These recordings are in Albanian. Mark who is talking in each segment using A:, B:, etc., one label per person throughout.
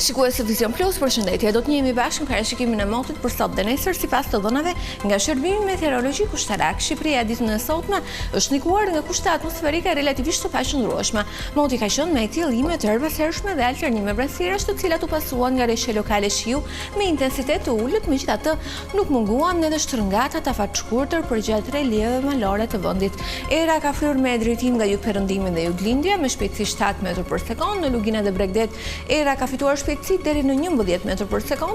A: Shikues e Vision Plus, përshëndetje. Do të njihemi bashkë në parashikimin e motit për sot dhe nesër sipas të dhënave nga Shërbimi Meteorologjik Ushtarak. Shqipëria ditën e sotme është ndikuar nga kushte atmosferike relativisht të paqëndrueshme. Moti ka qenë me etjellime të hershme dhe alternime vresërash, të cilat u pasuan nga reshje lokale shiu me intensitet të ulët, megjithatë nuk munguan edhe shtrëngatat afatshkurtër përgjatë relieve malore të vendit. Era ka fryrë me drejtim nga jugperëndimi dhe juglindja me shpejtësi 7 m/s në Luginat dhe Bregdet. Era ka fituar shpejtësi deri në 11 m/s,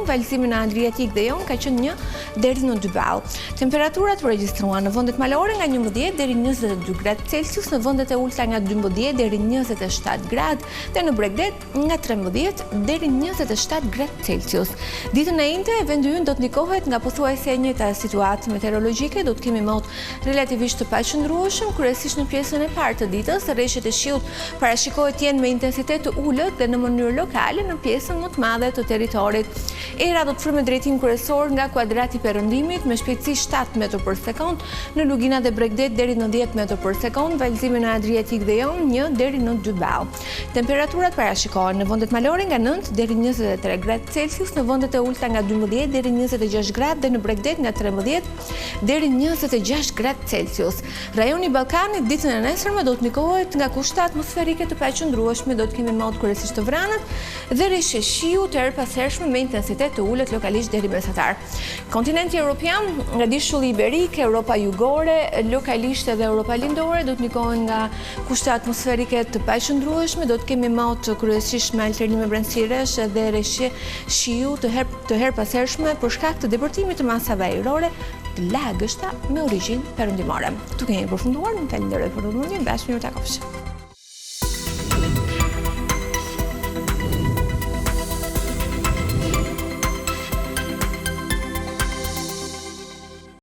A: valësimi në Adriatik dhe Jon ka qenë 1 deri në 2 ball. Temperaturat u regjistruan në vendet malore nga 11 deri 22 gradë Celsius, në vendet e ulta nga 12 deri 27 gradë dhe në Bregdet nga 13 deri 27 gradë Celsius. Ditën e njëjtë vendi ynë do të ndikohet nga pothuajse e njëjta situatë meteorologjike, do të kemi mot relativisht të paqëndrueshëm, kryesisht në pjesën e parë të ditës. Rreshtet e shiut parashikohet të jenë me intensitet të ulët dhe në mënyrë lokale në pjesën më të madhe të territorit. Era do të frymë drejtim kryesor nga kuadrati i perëndimit me shpejtësi 7 m/s në Lugina dhe Bregdet deri në 10 m/s, valësimi në Adriatik dhe Jon 1 deri në 2 ball. Temperaturat parashikohen në vendet malore nga 9 deri 23 gradë Celsius, në vendet e ulta nga 12 deri 26 gradë dhe në Bregdet nga 13 deri 26 gradë Celsius. Rajoni i Ballkanit ditën e nesërme do të ndikohet nga kushte atmosferike të paqëndrueshme, do të kemi mot kryesisht të vranët dhe rreshje shiu të herpashershme me intensitet të ulët lokalisht deri mesatar. Kontinenti evropian, nga dishulli iberik, Europa jugore, lokalisht edhe Europa lindore do të ndikohen nga kushte atmosferike të paqëndrueshme, do të kemi mot kryesisht me alternime vranësirash dhe rreshje shiu të herpashershme për shkak të depërtimit të masave ajrore të lagështa me origjinë perëndimore. Tu kemi përfunduar, më falenderoj për vëmendjen, bashkë mirë takofshim.